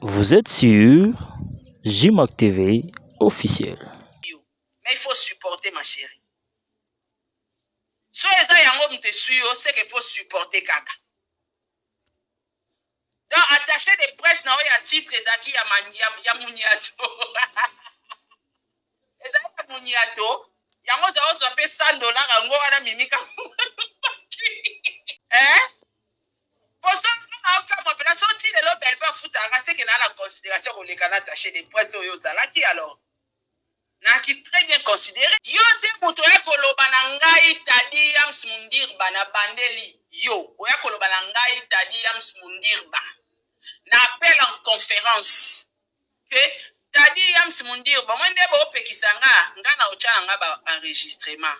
Vous êtes sur JMAC TV officiel. Mais il faut supporter, ma chérie. So eza yango mte suyo, c'est qu'il faut supporter kaka. Donc attaché de presse na ya titre ezaki ya muniato. Eza ya muniato, yango za ozo pe $100 yango wana mimika. Poso na okama pela sorti de lo belle fa futanga c'est que na la considération ko le kana attaché de presse oyo zalaki alors. Naki très bien considéré. Yo te muto ya koloba na ngai Tadi Yams Mundirba na bandeli. Yo, oya koloba na ngai Tadi Yams Mundirba. Na appel en conférence. Que Tadi Yams Mundirba, moi ndebo opekisanga, nga na ochana nga ba enregistrement.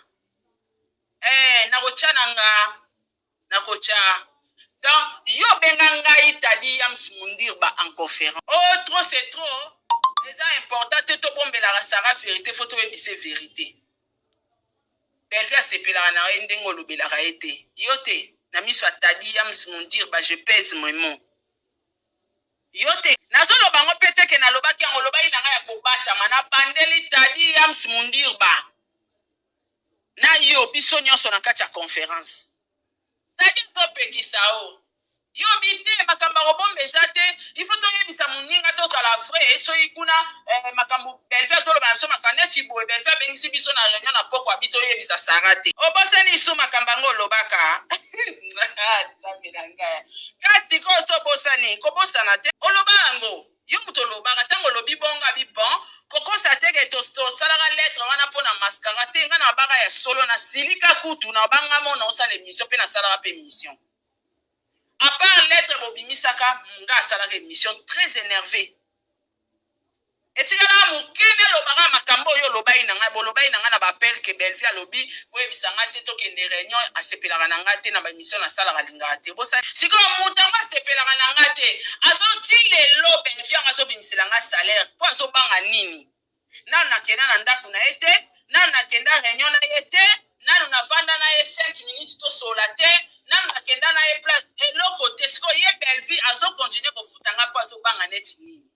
Na ochana nga na kocha. Donc, yo benga ngai Tadi Yams Mundirba en conférence. Oh, trop c'est trop. C'est important que tu bombe la Sarah vérité, faut que tu aies vérité. Belvia se pela na ndengo lobela raete. Yote, na miso Tadi Yams Mundirba, je pèse mes mots. Yote, nazo lobango pete ke na lobaki ngo lobai na ya kobata mana bandeli Tadi Yams Mundirba. Na yo biso nyonso na kati ya conférence. Tadi ko pekisao. Yo bité makamba robombe zate il faut toye bisa muninga to la vrai so ikuna makambo belfa zo ba so makaneti bo belfa bengisi biso na réunion na poko abito ye bisa sarate obosani so makamba ngo lobaka zamilanga kasi ko so bosani ko bosana te olobango yo muto lobaka tango lobi bonga bi bon koko sa teke to salara lettre wana pona mascara te ngana baka ya solo na silika kutu na banga mona osala émission pe na salara pe émission. À part l'être Bobimisaka, Munga a une émission très énervée. Et tu as moukene lobara makambo yo lobai nanga bolobai nanga na bapel ke Belvia lobi boye bisanga te to ke ne réunion a sepelaka nanga te na ba émission na sala galinga te bosa siko mutanga sepelaka nanga te azoti le lo Belvia ngazo bimiselanga salaire po azo banga nini na na kena na ndaku na ete na na kenda réunion na ete nanu na vanda na ye 5 minutes to solate nanu na kenda na ye place eloko te siko ye Belvi azo continuer kofutanga po azo banga neti nini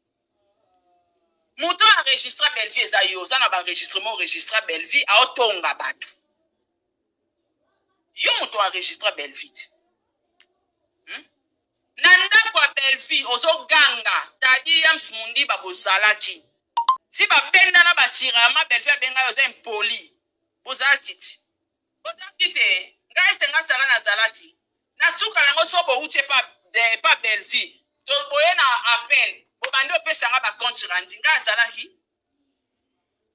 muto enregistra Belvi eza yo za na ba enregistrement enregistra Belvi a otonga batu yo muto enregistra Belvi na ndako ya Belvi ozo ganga Tadi Yams Mundirba bozalaki ti ba benda na batira ma Belvi abenga yo za impoli bozalaki ti Bozakite, ngai senga sara na zalaki. Na suka nango sobo uche pa Belvi. To boye na appel. Bo bandi opesa nga ba compte randi nga zalaki.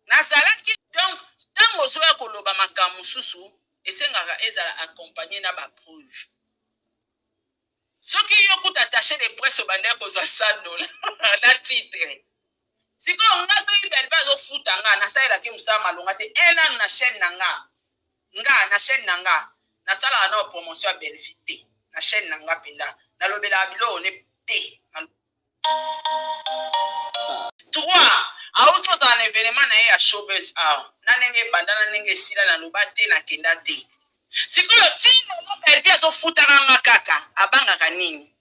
Na zalaki donc tango soya koloba makamu susu esengaka ezala accompagné na ba preuve. Soki yo kuta attaché de presse bandi ko za $100 na titre. Siko nga so ibelba zo futa nga na saela ki musa malonga te ena na chaîne nanga. Nga na chaîne nanga na sala na promotion ya Belvité na chaîne nanga penda na lobela bilo on est té 3 auto dans événement na ya showbiz na nenge bandana nenge sila na lobate na kenda te sikoyo tino no Belvi azo futaka nga kaka abanga kanini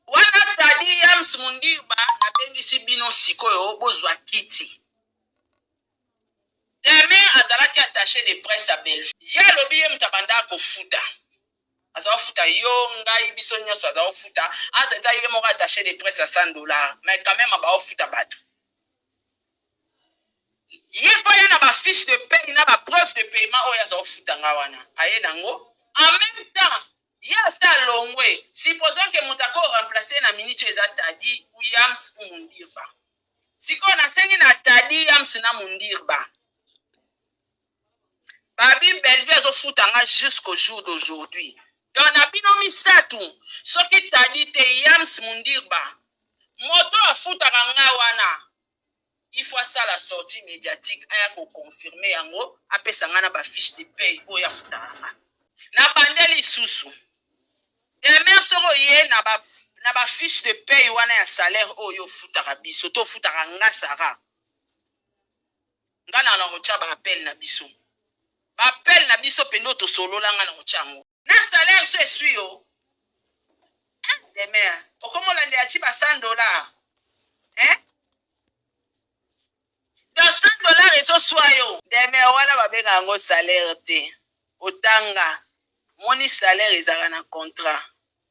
wana Tadi Yams Mundirba na bengisi bino sikoyo bozwa kiti. Demain, azalaki attaché de presse à Belgique. Ya lobi ye mutabanda ko futa. Azawa futa yo ngai biso nyoso azawa futa. Atata ye moko attaché de presse à $100. Mais quand même aba futa batu. Ye pa ya na ba fiche de paie na ba preuve de paiement oya azawa futa ngawana. Aye nango. En même temps, ya sa longwe. Supposons que mutako remplacer na minute eza Tadi Yams Mundirba. Siko na sengi na Tadi Yams na Mundirba. Babi Belvi azo futanga jusqu'au jour d'aujourd'hui. Donc na bino misatu soki Tadi te Yams Mundirba moto afutaka nga wana il faut ça la sortie médiatique aya ko confirmer yango apesa nga na ba fiche de paie oya futanga na bandeli susu demain soro ye na ba fiche de paie wana ya salaire oyo futaka biso to futaka nga sara nga na longo cha ba appel na biso. Appel na biso pendo to solo langa na ochango. Na salaire so esui yo. Demain. Comment on a dit $100? Hein? Dans $100 et so soyo. Demain, wala babenga ngo salaire te. Otanga. Moni salaire ezaka na contrat.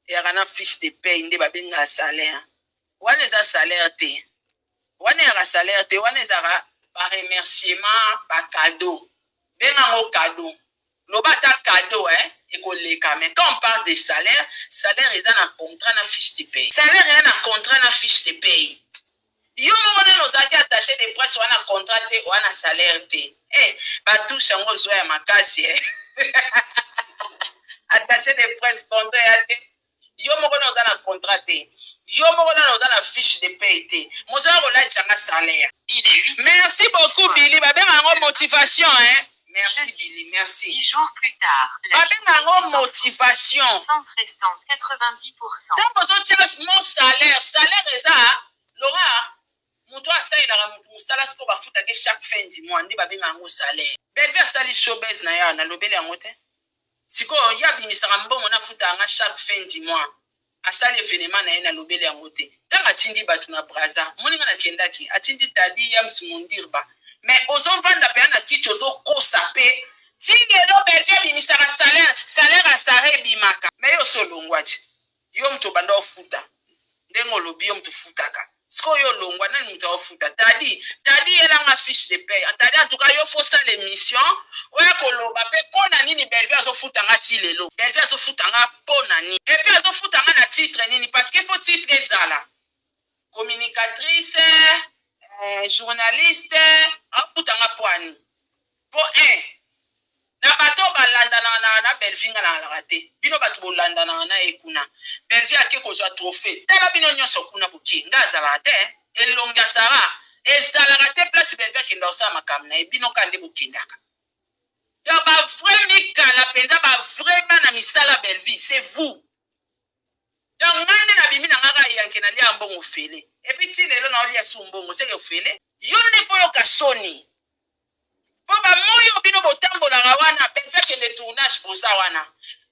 Ezaka na fiche de paye nde babenga salaire. Wana eza salaire te. Wana ezaka salaire te. Wana ezaka ba remerciement, ba cadeau. Benga ngo cadeau. Loba ta cadeau, hein, et mais quand on parle de salaire, salaire est un contrat na fiche de paye. Salaire est un contrat na fiche de paye. Yo mona nos aki attaché des presse ou un contrat ou un salaire te. Eh, ba touche ngo zo ya makasi eh. Attaché des presse contrat te. Yo mona nos un contrat te. Yo mona nos un fiche de paye te. Moza rola tchanga salaire. Merci beaucoup Billy, ba ben ngo motivation hein. Merci Billy, merci. 10 jours plus tard. La motivation. Puissance restante 90%. Tant que mon salaire est ça, Laura, mon toit ça il a mon salaire ce qu'on va foutre chaque fin du mois, ndi babi mon salaire. Belver sali showbiz na ya na lobele ngote. Siko ya bimisaka mbongo na futa nga chaque fin du mois. Asali événement na na lobele ngote. Tant atindi batu na braza, moninga na kendaki, atindi tadi ya msimundirba. Mais aux enfants d'appel à qui tu os sapé, si le Belgique bimisara salaire à saré bimaka. Mais yo so longwaji. Yo mto banda ofuta. Ndengo lobi yo mto futaka. Sko yo longwa na mto ofuta. Tadi ela nga fiche de paye. Tadi en tout cas yo faut ça l'émission. Oya koloba pe pona nini Belgique azo futa nga ti lelo. Belgique azo futa nga pona ni. Et puis azo futa nga na titre nini parce qu'il faut titre ezala. Communicatrice journaliste afutanga poani po na bato balanda na Belgique na alakate bino bato bolanda na ekuna Belgique ake kozwa trophée tala bino nyonso kuna boki ngazala te elonga sara ezala te place Belgique ki ndosa makamna e bino kande bokindaka ya ba vraiment kala penza ba vraiment na misala Belgique c'est vous donc ngande na bimi na ngaka yanke na lia mbongo fele. Et puis tu lelo na oli asumbongo c'est que fele. Yo ne faut ka soni. Po ba moyo bino botambola wana Belgique le tournage boza wana.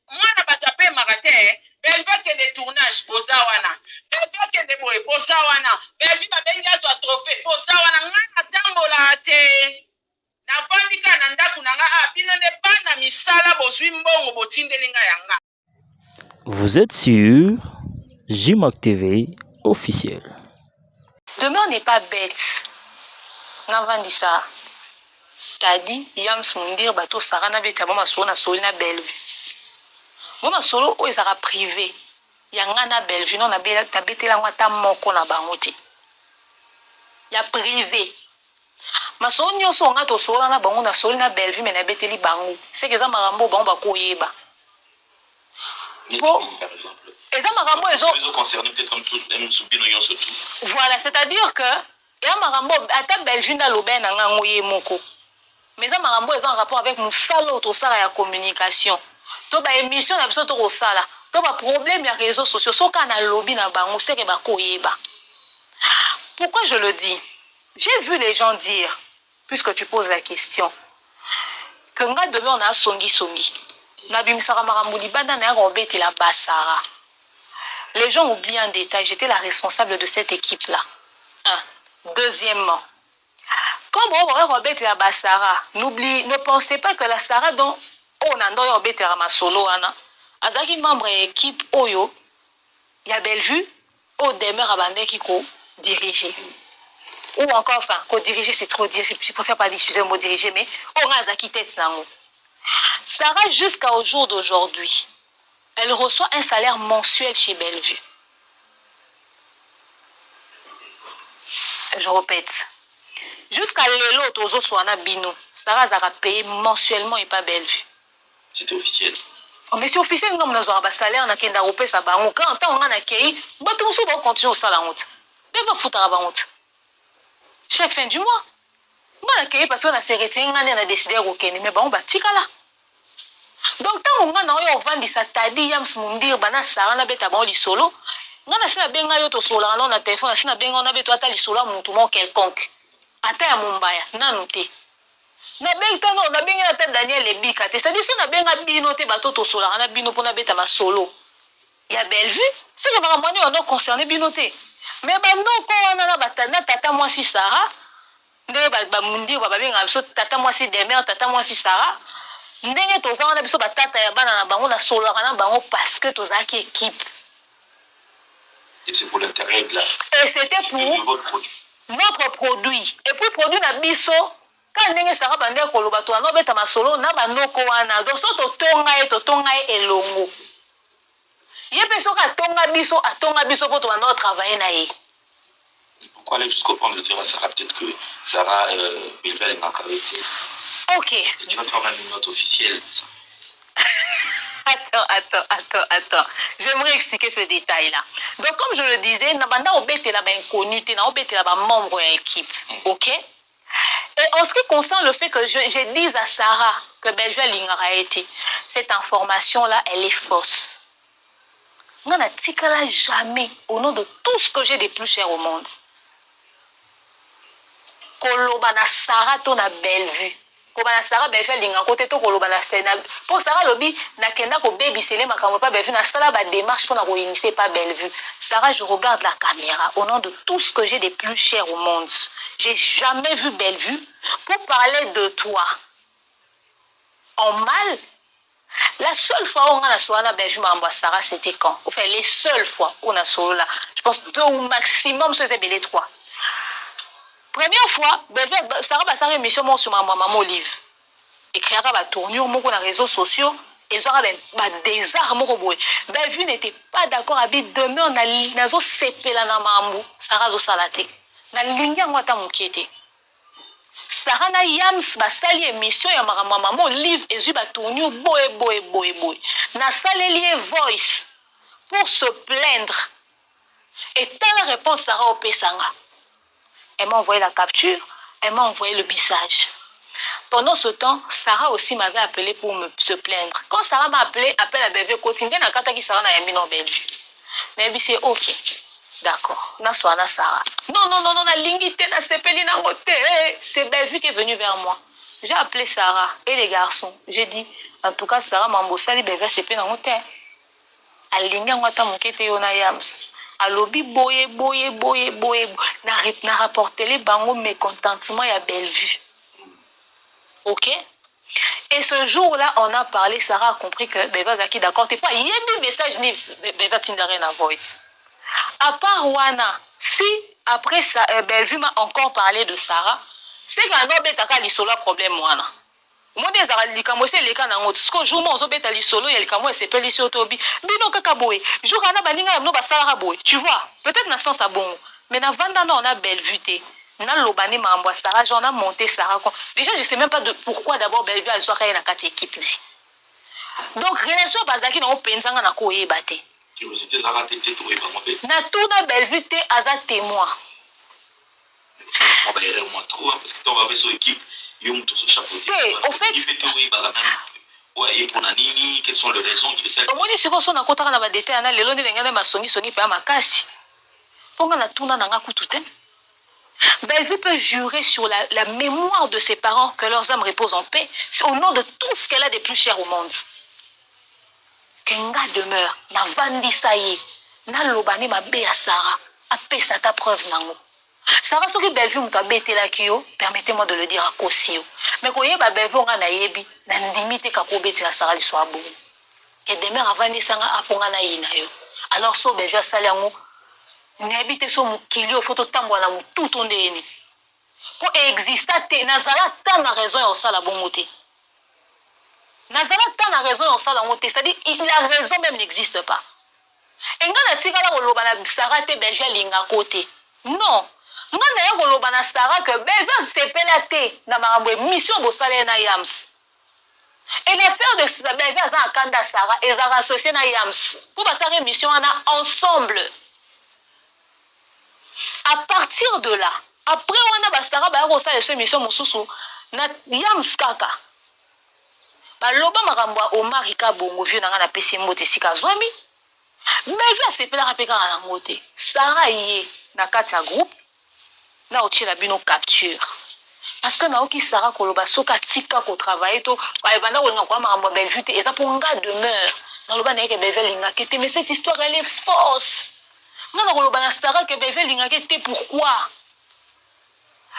Mwana batape magate Belgique le tournage boza wana. Belgique de boy boza wana. Belgique ba benga so trophée boza wana ngana tambola te. Na fandika na ndaku na nga bino ne bana misala bozwi mbongo botindelinga yanga. Vous êtes sur JMAC TV officiel. Demain, on n'est pas bête. On dit ça. T'as dit, Yams Mundir, bateau Sarana Beta, bon, ma solo na solo na belle vue. Bon, ma solo, ils sera privé. Yanga na belle vue, non, na belle, t'as bêté la moitié moko na bangote. Ya privé. Ma solo, nyo so nga to solo na bango na solo na belle vue, mais na bêté li bango. C'est que ça m'a rambo, bon, ba koyeba. Bon, par exemple. Et ça marambo ils concernés peut-être comme tous même soupino yon surtout. Voilà, c'est-à-dire que ya marambo ata Belgique na loben na ngoye moko. Mais ça marambo est en rapport avec nous salo to sala ya communication. To ba émission na biso to ko sala. To ba problème ya réseaux sociaux so kana lobby na bango c'est que ba koyeba. Pourquoi je le dis? J'ai vu les gens dire puisque tu poses la question que nga demain on a songi. Na bimisaka marambo libanda na robete la basara. Les gens oublient un détail, j'étais la responsable de cette équipe-là. Deuxièmement, comme on va Robert et la Bassara, ne pensez pas que la Sarah dont on a dans Robert et la Masolo, Azaki membre de l'équipe Oyo, il y a Bellevue, au demeure abandonné qui co-diriger. Ou encore, enfin, co-diriger, c'est trop dire, je préfère pas diffuser le mot diriger, mais on a Azaki tête nango. Sarah, jusqu'au jour d'aujourd'hui, elle reçoit un salaire mensuel chez Bellevue. Je répète. Jusqu'à l'élo, Tozo Soana Bino, Sarah a payé mensuellement et pas Bellevue. C'était officiel. Oh, mais c'est officiel, nous avons un salaire, on a un ropé, ça va. Quand on a un accueil, on va continuer au salaire. On va foutre à la honte. Chaque fin du mois. On a accueilli parce qu'on a serré, on a décidé de reconnaître, mais on va tirer là. Donc, tant qu'on a vendu ça, tadi yams mundir bana sarana beta bon li solo. On a fait benga yo to solo, on a téléphone, on a benga on a beto ata li solo mutumo quelconque. Ata ya Mumbaya, nanuté. Na benga no, na benga ata Daniel Ebika. C'est-à-dire si on a benga bino te bato to solo, on a bino pona beta ma solo. Il y a Bellevue, c'est que vraiment on a concerné binoté. Mais bandoko wana na tata moi si Sarah, ndenge ba mundi ba benga biso tata moi si Demer, tata moi si Sarah. Ndenge toza wana biso batata ya bana na bango na solo na bango parce que toza ki équipe. Et c'est pour l'intérêt de la. Et c'était pour votre produit. Notre produit. Et puis produit na biso quand ndenge Sarah bande koloba to na beta masolo na bandoko wana. Donc so to tonga elongo. Il y a so ka tonga biso pour toi notre travailler na ye. Pourquoi aller jusqu'au point de dire à Sarah peut-être que Sarah Bellevue est en caractère. OK. Et tu vas faire une note officielle. Attends. J'aimerais expliquer ce détail-là. Donc, comme je le disais, Nabanda Obete là inconnu, Obete là membre de l'équipe. OK? Et en ce qui concerne le fait que je dise à Sarah que Bellevue Lingara été, cette information-là, elle est fausse. Non, n'a jamais, au nom de tout ce que j'ai de plus cher au monde. Koloba na Sarah to na Bellevue. Koloba Sarah Bellevue linga côté to koloba na Sena. Pour Sarah lobi na kenda ko baby sele makambo pa Bellevue na sala ba démarche pour na ko initier pas Bellevue. Sarah, je regarde la caméra au nom de tout ce que j'ai de plus cher au monde. J'ai jamais vu Bellevue pour parler de toi. En mal. La seule fois où on a soigné Bellevue ma Sarah, c'était quand? Enfin, les seules fois où on a soigné là. Je pense 2 ou maximum, c'est les 3. Première fois, Sarah va faire une émission sur ma maman Olive. Écrire la tournure sur les réseaux sociaux et ça va des armes. Bellevue n'était pas d'accord avec demain on a nazo sepela na mambo Sarah zo salate. Na linga ngota mukete. Sarah na Yams ba sali émission ya maman Olive et zu ba tournure boy. Na sali voice pour se plaindre. Et telle réponse Sarah au Pesanga. Elle m'a envoyé la capture, elle m'a envoyé le message. Pendant ce temps, Sarah aussi m'avait appelé pour se plaindre. Quand Sarah m'a appelé, appelle à Bellevue, continue à kata ki Sarah na yami non Bellevue. Mais c'est OK. D'accord. Na soana Sarah. Non, na lingite na sepeli na ngote. C'est Bellevue qui est venue vers moi. J'ai appelé Sarah et les garçons. J'ai dit, en tout cas, Sarah m'a mbossali Bellevue sepeli na ngote. Alinga ngota mokete yo na Yams. Alobi boye na rapporté les bango mécontentement ya Bellevue. OK? Et ce jour-là, on a parlé, Sarah a compris que Bellevue Zaki d'accord, t'es pas, il y a des messages Bellevue Tindarena voice. À part Wana, si après ça, Bellevue m'a encore parlé de Sarah, c'est qu'un homme est à l'isolo problème Wana. Moi des aralikambo c'est les kana ngoti ce que jour moi zobeta lisolo ya likambo c'est pelli sur tobi bino kaka boy jour kana baninga no basala boy tu vois peut-être na sens à bon mais na vanda on a Bellevue té na lobani mambo Sarah j'en a monté Sarah déjà je sais même pas de pourquoi d'abord Bellevue a zoaka na kati équipe donc relation bazaki na openzanga na ko yeba té curiosité ça raté peut-être oui pas na tout na Bellevue té aza témoin on va y moins trop parce que toi on va sur équipe. Au fait, quelles sont les raisons qui au moins si on a kotaka na ba détail na lelo ndenge na songi pa makasi. Ponga na tuna na nga kutu te. Bellevue peut jurer sur la mémoire de ses parents que leurs âmes reposent en paix au nom de tout ce qu'elle a de plus cher au monde. Kenga demeure na vandi sayi na lobani mabe ya Sarah apesa ta preuve nango. Sarah soki Bellevue muta betela kiyo, permettez-moi de le dire à Kosio. Mais koye ba Bellevue nga na yebi na ndimite ka ko betela Sarah li soa bon. Et demeure avant de sanga aponga na yina yo. Alors so Bellevue sali yango n'habite so mukili o photo tambwa na tout ondeni. Pour exister te nazala tant na raison ya sala bon moté. Nazala tant na raison ya sala moté, c'est-à-dire la raison même n'existe pas. Et nga na tika la loba na Sarah te Bellevue linga côté. Non. Nga na ya koloba na Sarah que Bellevue sepela te na makambo mission bosale na Yams. Et les frères de Bellevue aza akanda Sarah ezaka associé na Yams. Pour passer une mission on ensemble. À partir de là, après on a ba Sarah ba kosala cette mission mosusu na Yams kaka. Ba loba makambo Omar Ika bongo vieux na pesi mbote sika zwami. Bellevue sepela rapeka na ngote. Sarah yé na kati ya groupe na otie la bino capture parce que na oki Sarah koloba soka tika ko travailler to ba banda ko ngakwa makambo Bellevue te eza pour nga demeure naloba na ye ke Belvue alingaki te, mais cette histoire elle est fausse. Nga nakoloba na Sarah ke Belvue alingaki te, pourquoi?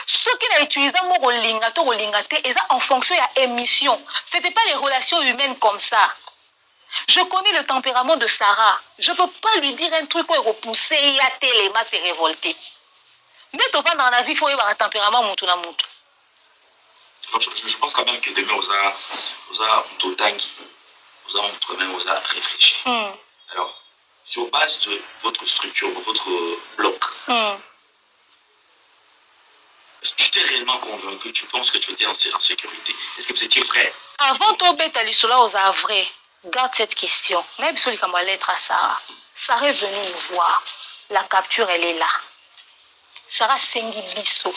Ce qui a utilisé mot kolinga to kolinga te, eza en fonction ya émission. C'était pas les relations humaines comme ça. Je connais le tempérament de Sarah. Je peux pas lui dire un truc où il repoussé, il a téléma, c'est révolté. Mais tu vas dans la vie, il faut y avoir un tempérament moutou na moutou. Je pense quand même que demain, vous avez Totangi, vous avez quand même réfléchi. Alors, sur base de votre structure, de votre bloc, est-ce que tu t'es réellement convaincu, tu penses que tu étais en sécurité? Est-ce que vous étiez vrai? Avant ton bête à l'issola aux vrai, garde cette question. Même si on va lettre à Sarah. Sarah est venue nous voir. La capture, elle est là. Sarah sengi biso.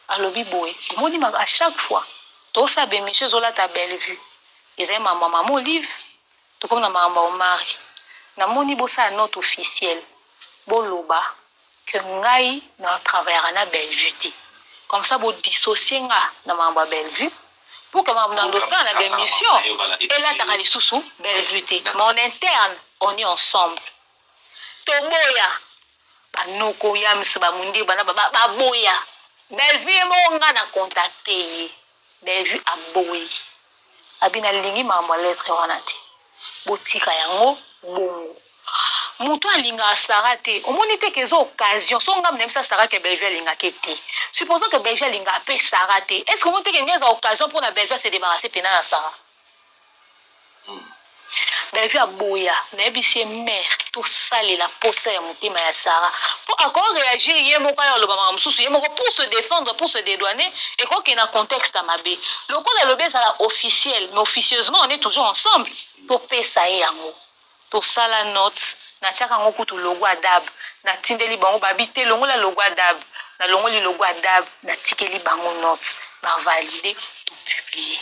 Alobi boé. Moni à chaque fois. Tout ça, ben, monsieur Zola ta belle vue. Ils aiment ma maman Olive. Tout comme ma maman Omari. Na moni bossa note officielle. Boloba. Que ngai na travaillera na Bellevue. Comme ça, vous dissociez na maman Bellevue. Pour que maman dans ça na belle mission. Et là, t'as les sous Bellevue. Mais en interne, on est ensemble. Toboya. Banoko yams bamundi bana baboya. Bellevue mo nga na contacter. Bellevue aboyi. Abina lingi maman lettre wanati. Botika yango bongo. Moutou alinga Sarah te. Omoni te kezo occasion. So nga mnem sa Sarah ke Bellevue alinga keti. Supposons que Bellevue alinga pe Sarah te. Est-ce que monte ke ngeza occasion pour na Bellevue se débarrasser pena na Sarah? Bellevue aboya. Na ebisi mère to sale la posa ya motema ya Sarah. Pour encore réagir yé moko ya lo bama msusu yé moko pour se défendre, pour se dédouaner et quoi qu'il y ait un contexte à mabe. Le coup de l'obé ça la officiel, mais officieusement on est toujours ensemble. Pour payer ça yango. To sala note na tiaka ngo kutu logo adab na tindeli bango babite longo la logo adab na longo li logo adab na tikeli bango note ba valider to publier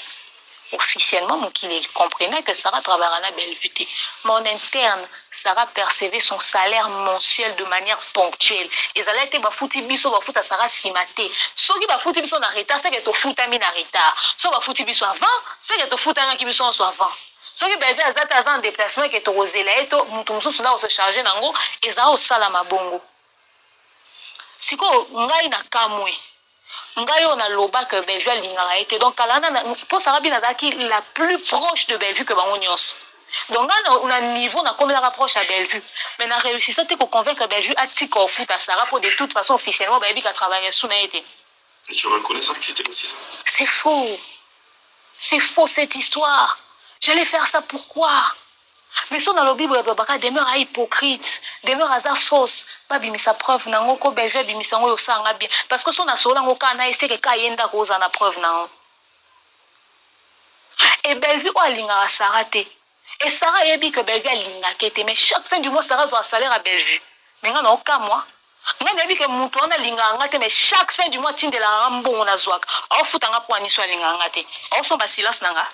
officiellement mon qu'il comprenait que Sarah travaillera na Bellevue. Mais en interne Sarah percevait son salaire mensuel de manière ponctuelle et ça a été ba fouti biso ba futa Sarah simate soki ba fouti biso na retard c'est que to futa mi na retard so ba fouti biso avant c'est que to futa na ki biso so avant. Ce qui Bellevue a un déplacement qui est au Zélaï, tout le monde se charge nango et ça au salama bongo. Si ko ngai na kamwe, ngai on a loba que Bellevue a lingara été donc kalana pour Sarah Binazaki la plus proche de Bellevue que Bangonios. Donc on a un niveau on a comme la rapproche à Bellevue, mais on a réussi ça te convaincre que Bellevue a tika au foot à Sarah pour de toute façon officiellement Bellevue qui a travaillé sous na été. Et tu reconnais ça que c'était aussi ça? C'est faux. C'est faux cette histoire. J'allais faire ça pourquoi? Mais si on a le Bible, demeure à hypocrite, demeure à fausse. Pas bimisa preuve, nango ko Bellevue bimisa ngo yosanga bien. Parce que si on a sola ngo kana ese ke ka yenda ko za na preuve nango. Et Bellevue o alinga Sarah te. Et Sarah yebi que Bellevue alinga kete, mais chaque fin du mois Sarah zo salaire à Bellevue. Mais nga no ka moi. Nga yebi que mutu on alinga ngate mais chaque fin du mois tinde la rambo on a zoak. O futanga po aniso alinga ngate. O so ba silence nanga.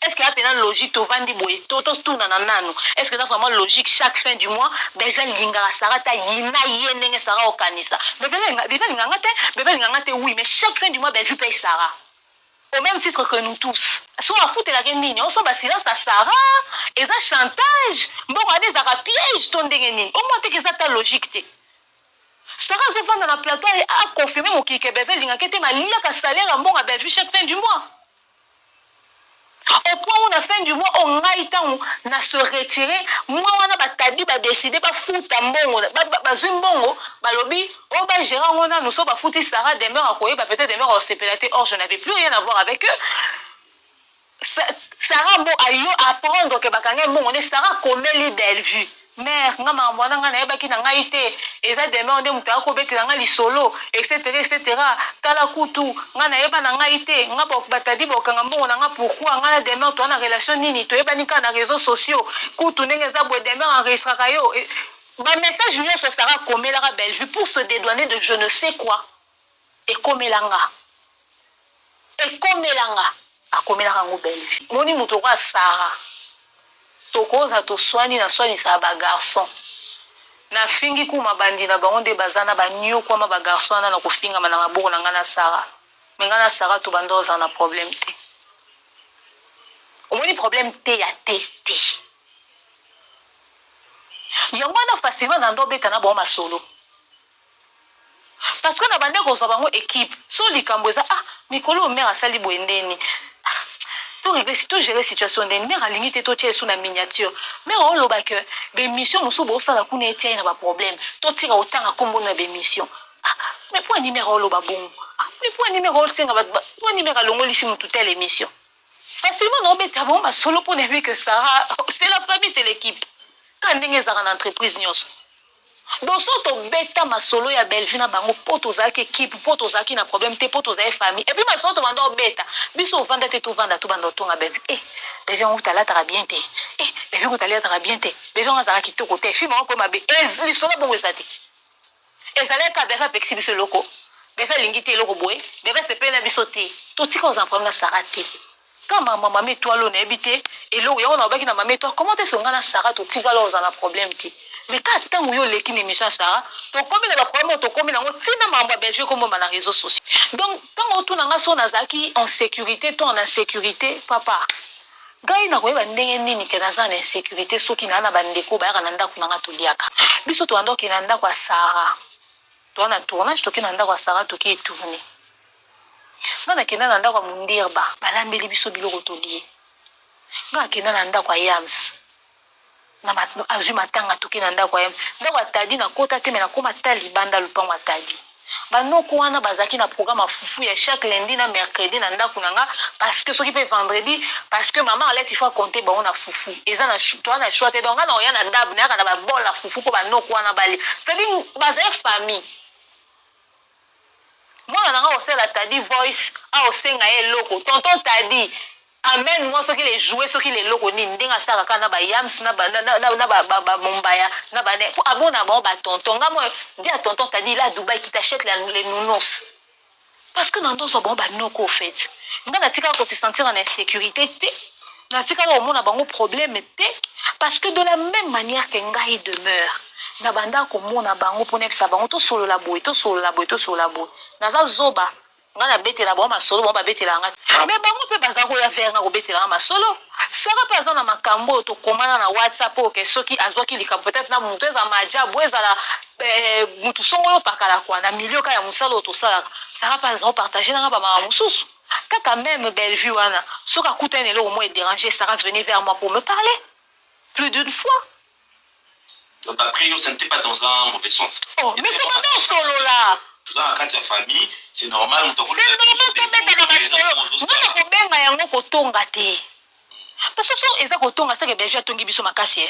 Est-ce qu'il y a une logique to vandi boye to tout nanano? Est-ce que c'est vraiment logique chaque fin du mois Bellevue lingara Sarah ta yina yene Sarah au kanisa? Bellevue lingara te oui mais chaque fin du mois Bellevue paye Sarah. Au même titre que nous tous. Si on a foutu la guenine, on s'en va silence à Sarah et ça chantage. Bon on a des pièges ton dengenine. Au moins que ça ta logique te. Sarah se vend dans la plateau et a confirmé mon qui que Bellevue lingara te ma lia ka salaire en bon à Bellevue chaque fin du mois. Au point où la fin du mois, on a été à se retirer. Moi, on a batadi, ba décidé, ba foutre un bon, ba zumbongo, ba lobby, on va gérer, on a nous sommes ba foutre Sarah demeure à quoi, ba peut-être demeure au CPLT. Or, je n'avais plus rien à voir avec eux. Sarah bon ayo apprendre que ba kanga bon on est Sarah comme les Bellevue. Mère, nga mwana nga na yebaki na ngai te eza demeure nde mutu akobetela nga lisolo etc. Tala kutu nga na yeba na ngai te nga batadi bokanga mbongo na nga pourquoi nga na demeure to na relation nini to yebani ka na réseaux sociaux kutu ndenge eza boye demeure enregistraka yo ba message nyonso Sarah komelaka Bellevue pour se dédouaner de je ne sais quoi ekomelanga akomelaka ngo Bellevue moni mutu kwa Sarah tokoza to soigner na soignisa ba garçon na fingi kuma bandi na bango nde bazana banyo kwa ba garçon na kofinga na maboko na ngana Sarah menga na Sarah to bandoza na problème te omoni problème te ya te. Yango wana facilement na ndo beta na bango masolo. Parce que na bande kozwa bango équipe. So likambo eza mikolo mère asali boye ndeni. To régler si to gérer situation ndeni mère alingi te to tie sous na miniature. Mère oloba que be mission musu bo sala kuna etia na ba problème. To tira otanga kombo na be mission. Mais pour numéro oloba bon. Mais pour numéro senga ba pour numéro longoli si mutu telle émission. Facilement non beta bon masolo pour ne que Sarah, c'est la famille, c'est l'équipe. Quand ndenge ezaka na entreprise nyonso. Donc to beta masolo ya Bellevue na bango po tozaki équipe po tozaki na problème te po tozaki famille et puis masolo to banda beta biso vanda te to vanda to banda tonga Bellevue Bellevue on tala tara bien te Bellevue on tala tara bien te Bellevue on zara kitoko te fi mako mabe li solo bongo esate ezale ka Bellevue pexi biso loko Bellevue lingite loko boy Bellevue se pena biso te to tika aux problème na sarate quand maman toi lo na ebité et lo ya on a baki na maman toi comment te songa na sarate to tika lo za na problème ti. Mais quand tant yo leki ni mission Sarah, to komi na problème to komi na tina mamba Belgique comme na réseaux sociaux. Donc tant autour na so nazaki en sécurité, toi en insécurité, papa. Gai na koyeba ndenge nini ke na en insécurité soki na na bandeko ba na ndako na to liaka. Biso to ando ke na ndako kwa Sarah. To na tournage to ke na ndako kwa Sarah to ke tourner. Ngana ke na ndako kwa Mundirba, balambeli biso biloko to lié. Ngana ke na ndako kwa Yams. Na azui matanga toki na ndako yem ndako atadi na kota te me na koma tali banda lupango atadi banoko wana bazaki na programme fufu ya chaque lundi na mercredi na ndako nanga parce que soki pe vendredi parce que maman allait il faut compter ba on a fufu eza na toi na choix te donc na oya na dab na ba bol la fufu ko banoko wana bali c'est-à-dire bazay famille moi na nga osela tadi voice a osenga ye loko tonton tadi amen moi ceux qui les jouer ceux qui les loko ni ndinga saka kana ba yams na ba mombaya na ba ne abona ba tonton nga moi dis à tonton t'as dit là Dubaï qui t'achète les nounours parce que dans d'autres bon ba noko au fait nga na tika ko se sentir en insécurité te na tika ko mona bango problème te parce que de la même manière que ngai demeure na banda ko mona bango pone pesa bango to solo la boy na za zoba ngana betela ba masolo ba betela nga mais bango pe bazako ya faire nga ko betela nga masolo saka pesa na makambo to komana na WhatsApp o ke soki azwaki likambo peut-être na mutu eza majabu ezala mutu songolo pakala kwa na milieu ka ya musalo to sala saka pas on partager na ba mama mususu kaka même Bellevue wana soka kutene le au moins déranger Sarah venir vers moi pour me parler plus d'une fois. Donc après ce n'était pas dans un mauvais sens. Oh mais comment on solo là là quand c'est famille c'est normal c'est normal to mettre na masolo ngana ko benga yango ko tonga te parce que so eza ko tonga ça que Bellevue tongi biso makasi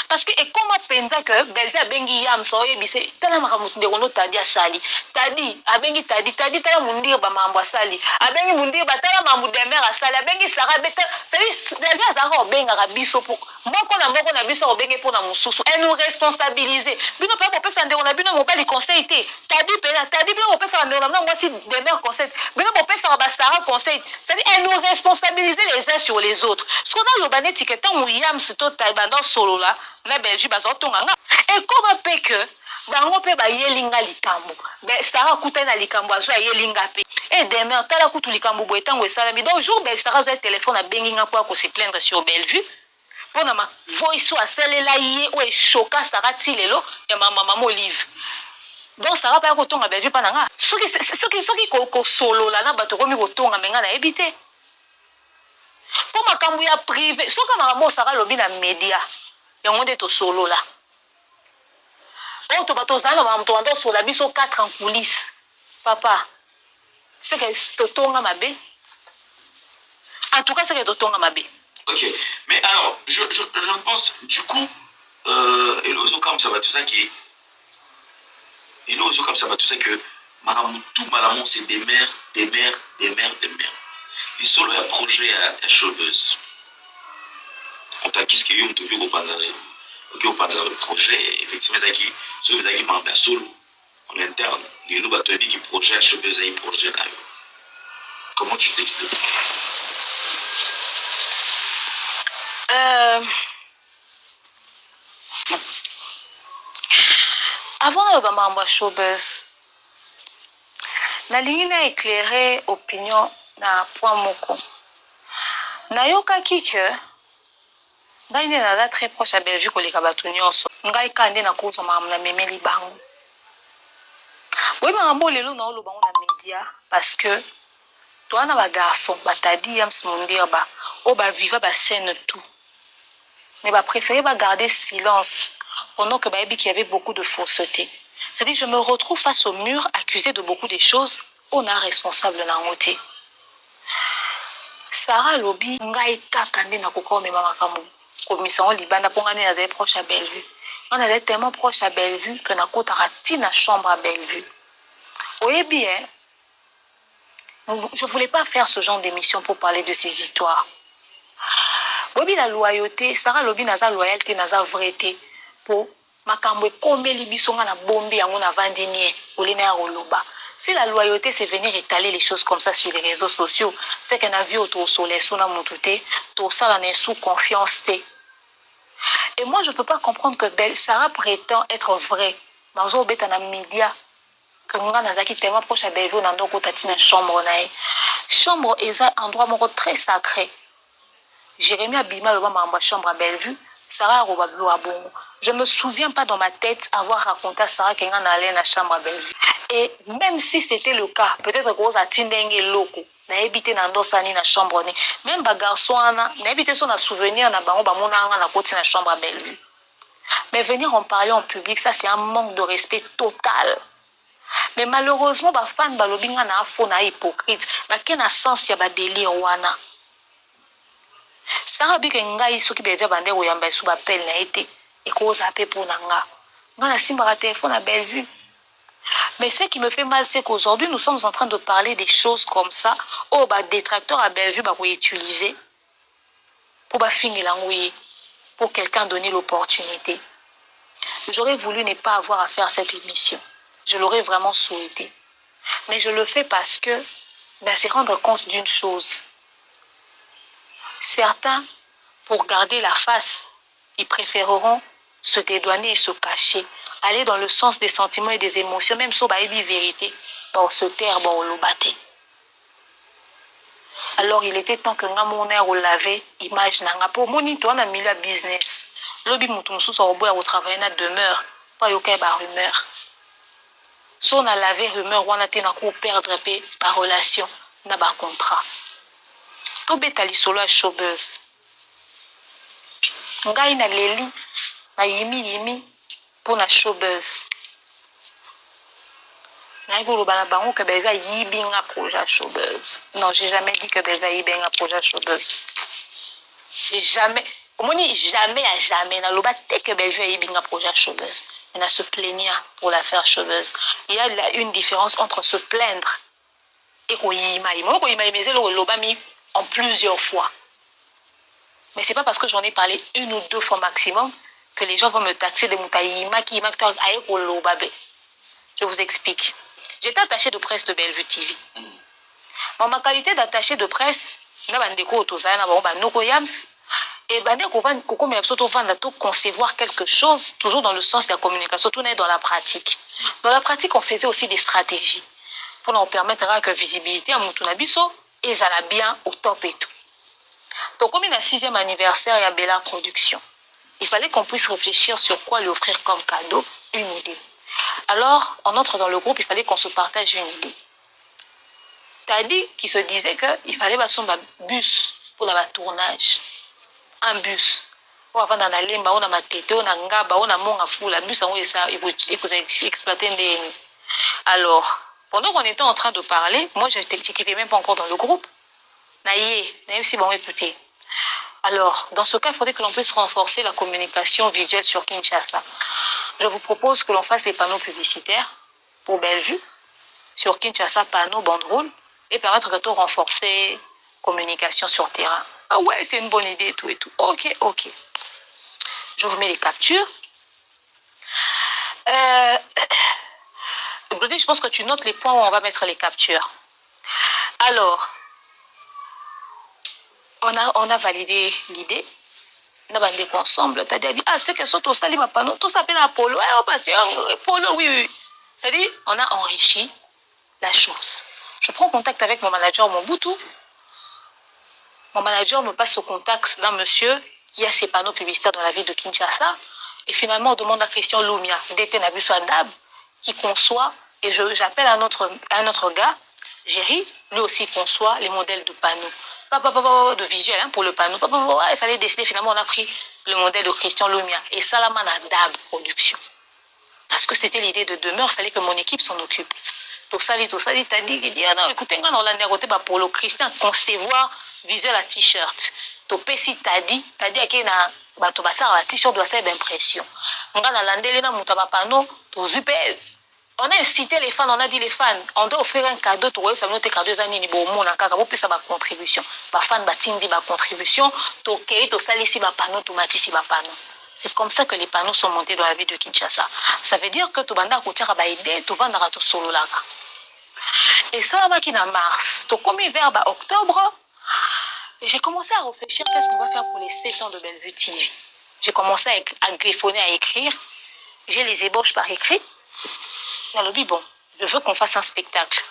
parce que et comment pensa que Bellevue abengi yam so yebise tala makamutu ndeko no tadi asali tadi abengi tadi tala mundir ba mambo asali abengi mundir ba tala mambo de mère asali abengi Sarah beta c'est Bellevue azaka obenga biso pour moko na biso obenge pour na mususu et nous responsabiliser bino pa bo pesa ndeko na bino mo bali conseil te tadi bino mo pesa ndeko na moi si de mère conseil bino mo pesa ba Sarah conseil c'est-à-dire et nous responsabiliser les uns sur les autres ce qu'on a le bané ticket tant yam sito taibanda solo là na Belgique bazotonga nga et comment peut que bango pe ba yelinga likambo ben Sarah kuta na likambo azo yelinga pe et demain tala kutu likambo boetango esala mi donc jour ben Sarah zo téléphone a benginga pour se plaindre sur Bellevue pour na ma voice a selela ye o e choka Sarah tilelo et maman Olive donc Sarah pa ko tonga Bellevue pa nga soki ko solo la na bato komi ko tonga menga na ebité pour makambo ya privé soka makambo Sarah lobi na média yango nde to solo là on to bato zana ba mto ando solo biso 4 en coulisses papa c'est que to tonga mabe en tout cas c'est que to tonga mabe. OK mais alors je pense du coup elozo comme ça va tout ça qui elozo comme ça va tout ça que maramutu malamon c'est des mères les solo ya projet à Showbuzz on t'a qu'est-ce que yo mto yo panzare OK on pense le projet effectivement ça qui manda solo en interne les nous bateau qui projet à Showbuzz et projet quand même comment tu t'expliques avant le mambo Showbuzz na ligne na éclairer opinion na point moko nayokaki ke ngai nde naza très proche ya Bellevue koleka bato nyonso ngai ka nde nakozwa makambo namemeli bango boye makambo lelo naoloba ngo na média parce que toa na bagarçon batadi Yams Mundirba oyo baviva bascène tout mais bapréféré bagarder silence pendant que bayebi qu'il y avait beaucoup de fausseté. C'est-à-dire je me retrouve face au mur accusé de beaucoup de choses on a responsable nango te Sarah lobi ngai kaka nde nakoka omema makambo komisa ngo libanda mpo ngai nde nazali proche à Bellevue ngai nazali tellement proche à Bellevue que nakotaka ntina chambre à Bellevue oyebi je voulais pas faire ce genre d'émission pour parler de ces histoires oyebi la loyauté Sarah lobi naza loyauté naza vrai te po makambo ekomeli biso nga na bombi yango na vandi nie olina ya koloba. Si la loyauté, c'est venir étaler les choses comme ça sur les réseaux sociaux, c'est qu'on a vu autour sur les sous tout ça, on est sous confiance. Et moi, je ne peux pas comprendre que Sarah prétend être vraie. Dans les médias, que nous avons tellement proche à Bellevue, dans une chambre. Chambre est un endroit très sacré. Jérémie Abima, le chambre à Bellevue, Sarah Robablo à Bongo. Je ne me souviens pas dans ma tête avoir raconté à Sarah qu'elle allait dans la chambre à Bellevue. Et même si c'était le cas, peut-être que vous avez loko, na habité dans la chambre, même les garçons, na habité son souvenir na bango bamona na koti na chambre à Bellevue. Mais venir en parler en public, ça c'est un manque de respect total. Mais malheureusement, les fans balobinga na faux na hypocrite, na ken a sens ya ba délire wana. Sarah bi ke ngai soki bevia bande oyamba su ba pel na été et cause apé pour nanga. Nga na simba téléphone à Bellevue. Mais ce qui me fait mal, c'est qu'aujourd'hui, nous sommes en train de parler des choses comme ça. Oh, bah, détracteurs à Bellevue, bah, vous utiliser pour bah, finir l'angouille, pour quelqu'un donner l'opportunité. J'aurais voulu ne pas avoir à faire cette émission. Je l'aurais vraiment souhaité. Mais je le fais parce que bah, c'est rendre compte d'une chose. Certains, pour garder la face, ils préféreront se dédouaner et se cacher. Aller dans le sens des sentiments et des émotions, même si on a une vérité, on se taire, on l'obaté. Alors il était temps que nous laver l'image. Pour moi, nous avons mis le business. Lobi mutumsu so oboya au travail na demeure, pas yoka ba rumeur. Si on a lavé rumeur, on a tena ko perdre par relation, na ba contrat. To betali solo a showbuzz. Ngai na leli, na yimi pour la showbuzz. Que Belva yibi un projet showbuzz. Non, j'ai jamais dit que Belva yibi un projet showbuzz. J'ai jamais, comment dit jamais à jamais. Dans le bas, dès que Belva yibi un projet showbuzz, on a se plaindre pour l'affaire showbuzz. Il y a une différence entre se plaindre et qu'on yima. Moi, qu'on yima, mais en plusieurs fois. Mais c'est pas parce que j'en ai parlé une ou deux fois maximum que les gens vont me taxer de Moutaïma qui m'a dit. Je vous explique. J'étais attaché de presse de Bellevue TV. Ma qualité d'attaché de presse, je concevoir quelque chose, toujours dans le sens de la communication, tout est dans la pratique. Dans la pratique, on faisait aussi des stratégies pour nous permettre que visibilité à Moutunabiso et ça l'a bien au top et tout. Donc, comme il y a le 6e anniversaire, il y a Bella Production. Il fallait qu'on puisse réfléchir sur quoi lui offrir comme cadeau, une idée. Alors, on entre dans le groupe, il fallait qu'on se partage une idée. Tadi qui se disait qu'il fallait un bus pour le tournage. Un bus. Pour avoir dans la limba, on a ma tête, on a ngaba, on a mon afou, la bus, il faut exploiter des. Alors, pendant qu'on était en train de parler, moi, je n'étais même pas encore dans le groupe. Naïe, si bon, écoutez. Alors, dans ce cas, il faudrait que l'on puisse renforcer la communication visuelle sur Kinshasa. Je vous propose que l'on fasse les panneaux publicitaires pour Bellevue, sur Kinshasa, panneaux, banderoles, et permettre de tout renforcer la communication sur terrain. Ah ouais, c'est une bonne idée et tout et tout. Ok. Je vous mets les captures. Je pense que tu notes les points où on va mettre les captures. Alors, on a validé l'idée. On a validé ensemble. Tu as dit, c'est que ça, tout ça, les panneaux, tout s'appelle Apollo. Apollo, oui. C'est-à-dire, on a enrichi la chose. Je prends contact avec mon manager Mobutu. Mon manager me passe au contact d'un monsieur qui a ses panneaux publicitaires dans la ville de Kinshasa. Et finalement, on demande à Christian Lumia, DT Nabuso Adab, qui conçoit, et j'appelle un autre gars, Jerry, lui aussi conçoit les modèles de panneaux. De visuel pour le panneau. Il fallait décider, finalement, on a pris le modèle de Christian Lumia et Salaman Adab Production. Parce que c'était l'idée de demeure, il fallait que mon équipe s'en occupe. Tout ça, t'as dit, il dit, ah non, écoutez, on a côté pour le Christian concevoir visuel à t-shirt. To pesi t'as dit à qui na bato basara la t-shirt doit faire d'impression. On a landé na muta panneau, to zupe. On a incité les fans, on a dit les fans, on doit offrir un cadeau, to ça nous te cadeau années ni bon mon kaka pour ça ba contribution. Ba fan ba tindi ba contribution, to kei to salisi ba panneau, to matisi ba panneau. C'est comme ça que les panneaux sont montés dans la ville de Kinshasa. Ça veut dire que tu banda koutiara ba idée, tu vanda to solo là. Et ça va qui na mars, to comme vers ba octobre. Et j'ai commencé à réfléchir qu'est-ce qu'on va faire pour les 7 ans de Bellevue TV. J'ai commencé à griffonner, à écrire. J'ai les ébauches par écrit. Dans le bon, je veux qu'on fasse un spectacle.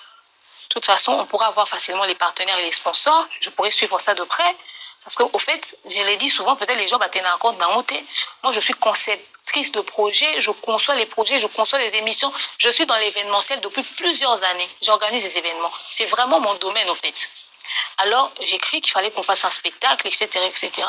De toute façon, on pourra avoir facilement les partenaires et les sponsors. Je pourrais suivre ça de près. Parce qu'au fait, je l'ai dit souvent, peut-être les gens va tenir en compte dans mon thé. Moi, je suis conceptrice de projets. Je conçois les projets, je conçois les émissions. Je suis dans l'événementiel depuis plusieurs années. J'organise des événements. C'est vraiment mon domaine, au fait. Alors, j'écris qu'il fallait qu'on fasse un spectacle, etc., etc.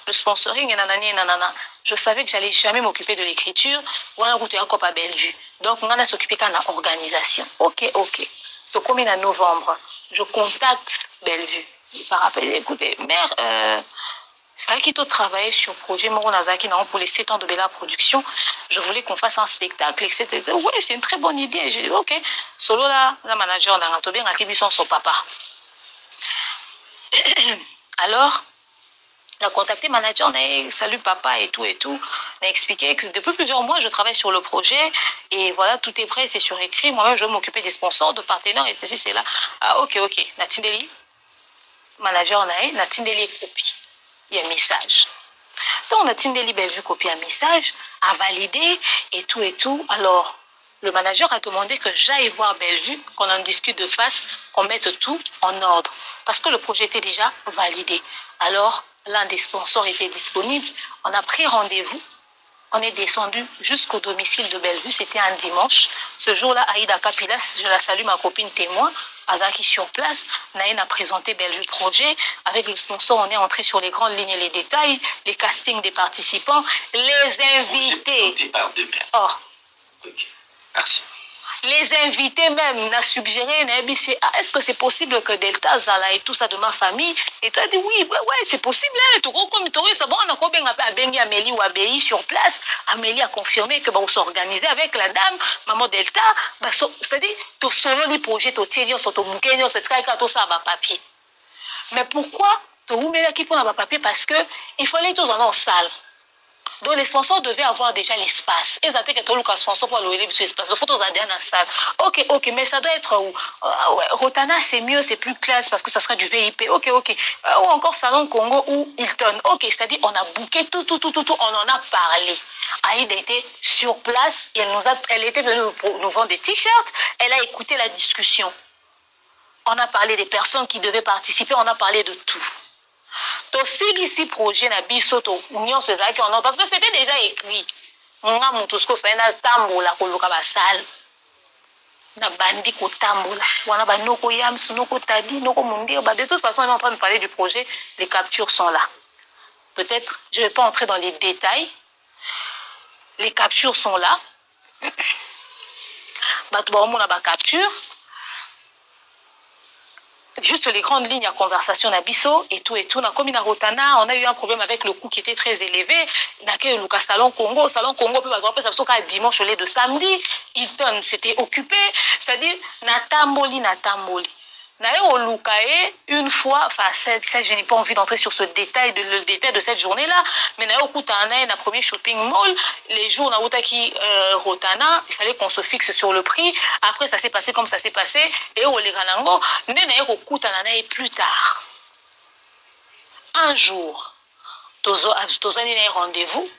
Le sponsoring, et nanani, et nanana. Je savais que j'allais jamais m'occuper de l'écriture. On a goûté encore pas Bellevue. Donc, on a s'occupé quand on a organisation. Ok. Donc, comme il est en novembre, je contacte Bellevue. Par rappel, écoutez, mère, il fallait qu'il travaille sur le projet Moro Nazaki pour les 7 ans de Bella Production. Je voulais qu'on fasse un spectacle, etc. Oui, c'est une très bonne idée. J'ai dit, ok. Solo là, la manager dans la Tobin a qui son papa. Alors, il a contacté le manager, on a salut papa et tout. On a expliqué que depuis plusieurs mois, je travaille sur le projet et voilà, tout est prêt, c'est sur écrit. Moi-même, je vais m'occuper des sponsors, de partenaires et ceci, c'est là. Ah, ok. Natindeli, manager, Natindeli copie. Il y a un message. Donc, Natindeli, vu copie un message, a validé et tout. Alors, le manager a demandé que j'aille voir Bellevue, qu'on en discute de face, qu'on mette tout en ordre. Parce que le projet était déjà validé. Alors, l'un des sponsors était disponible. On a pris rendez-vous. On est descendu jusqu'au domicile de Bellevue. C'était un dimanche. Ce jour-là, Aïda Kapilas, je la salue, ma copine témoin, Azaki sur place, Naïn a présenté Bellevue Projet. Avec le sponsor, on est entré sur les grandes lignes et les détails, les castings des participants, les invités. Oh. Ok. Merci. Les invités même n'a suggéré, est-ce que c'est possible que Delta Zala et tout ça de ma famille? Et tu as dit oui, c'est possible. C'est bon, on a combien Abengi Amélie ou Abéi sur place. Amélie a confirmé que on s'organisait avec la dame, maman Delta. C'est-à-dire, tu solo les projets, tu tiens, tu bouquin, tu travailles tout ça à papier. Mais pourquoi tu mets l'équipe pour la papier? Parce qu'il fallait tout dans la salle. Donc les sponsors devaient avoir déjà l'espace. Ils attendaient que tout le sponsor pour louer l'espace. Il faut tous aller dans la salle. Ok, mais ça doit être où? Rotana, c'est mieux, c'est plus classe parce que ça sera du VIP. Ok. Ou encore Salon Congo ou Hilton. Ok, c'est-à-dire on a booké tout, on en a parlé. Aïda était sur place et elle était venue nous vendre des t-shirts. Elle a écouté la discussion. On a parlé des personnes qui devaient participer, on a parlé de tout. Aussi, ici, projet na bisoto, union se zaki en parce que c'était déjà écrit. On a mon tout ce qu'on fait, na tambola, koloka basal. Na bandi ko tambola. Wana ba noko yams, noko tadi, noko mundi. De toute façon, on est en train de parler du projet. Les captures sont là. Peut-être, je ne vais pas entrer dans les détails. Les captures sont là. On a ba capture. Juste les grandes lignes à conversation Nabiso et tout. Comme il a Rotana, on a eu un problème avec le coût qui était très élevé. Le Salon Congo, puis dimanche au lieu de samedi, Hilton s'était occupé. C'est-à-dire, Natamboli. Une fois, je n'ai pas envie d'entrer sur le détail de cette journée-là, mais un premier shopping mall, les jours qui Rotana, il fallait qu'on se fixe sur le prix. Après, ça s'est passé comme ça s'est passé. Et plus tard, un jour, Tozo a un rendez-vous,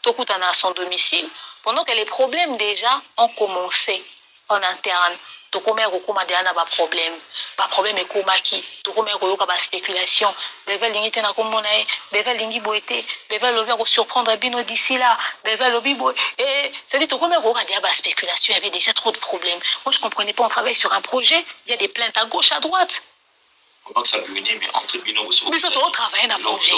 Tokutana à son domicile, pendant que les problèmes déjà ont commencé en interne. Tokomer Rokumadéana a problème. ba problème ekomaki tokomaki koyoka ba spéculation beve lingi te na komona ye beve lingi boye te beve lobi akosurprendre bino d'ici là beve lobi boye et c'est-à-dire tokomaki koyoka déjà ba spéculation il y avait déjà trop de problèmes. Moi je comprenais pas, on travaille sur un projet, il y a des plaintes à gauche à droite. Comment que ça peut venir mais entre bino vous biso totravaille na projet.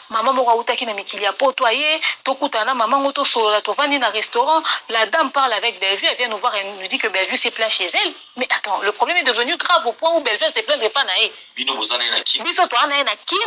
Maman moko autaki na mikili ya poto aye tokutana maman ngo tosolola tovandi na restaurant, la dame parle avec Bellevue, elle vient nous voir et nous dit que Bellevue s'est plaint chez elle. Mais attends, le problème est devenu grave au point où Bellevue s'est plaint pas nae. Bino vous en na kim. Biso to na na kim.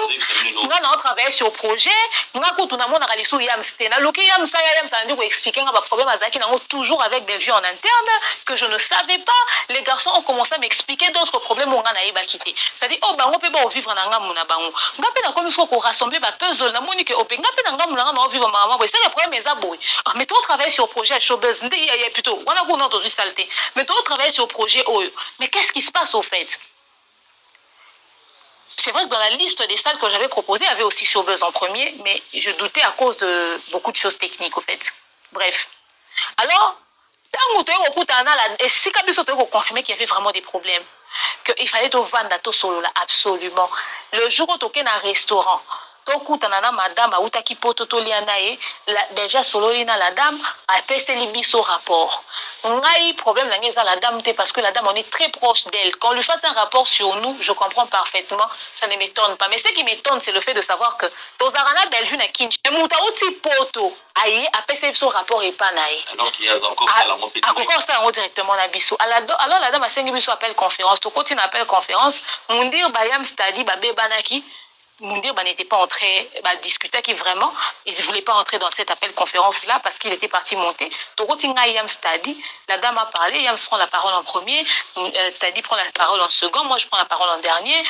On travaille sur projet, nga kutu na mona kalisu yamste na loki yamsa ndi ko expliquer nga ba problème azaki nango toujours avec Bellevue en interne que je ne savais pas. Les garçons ont commencé à m'expliquer d'autres problèmes on na yeba kité. C'est-à-dire oh bango pe ba vivre na nga mona bango. Nga pe na komiso ko rassembler ba puzzle na moni que openga pe na nga mona na vivre maman boy. C'est le problème eza boy. Ah mais toi travaille sur projet showbiz ndi ya plutôt. Wana ko non to saleté. Mais toi travaille sur projet oh. Mais qu'est-ce qui se passe au fait? C'est vrai que dans la liste des salles que j'avais proposées, il y avait aussi Showbuzz en premier, mais je doutais à cause de beaucoup de choses techniques, au fait. Bref. Alors, et si Kabiso te confirmé qu'il y avait vraiment des problèmes, qu'il fallait te vendre à solo là, absolument. Le jour où tu es dans un restaurant, tokutana madame autaki poto toliana e la déjà sololina la dame a passé libiso rapport. Ngai problème na ngeza la dame parce que la dame on est très proche d'elle. Quand on lui fasse un rapport sur nous, je comprends parfaitement, ça ne m'étonne pas. Mais ce qui m'étonne c'est le fait de savoir que tozarana Bellevue na kinche muta uti poto aye a passé son rapport et pas nae. Alors qu'il y a encore la montée. Encore ça directement na biso. Alors la dame a sengi biso appel conférence, to continue appel conférence, mundir bayam stadi ba bebanaki Moundir n'était pas entré discuter qui vraiment il ne voulait pas entrer dans cet appel conférence là parce qu'il était parti monter. Tokotinga Yams t'a dit, la dame a parlé, Yams prend la parole en premier, Tadi prend la parole en second, moi je prends la parole en dernier.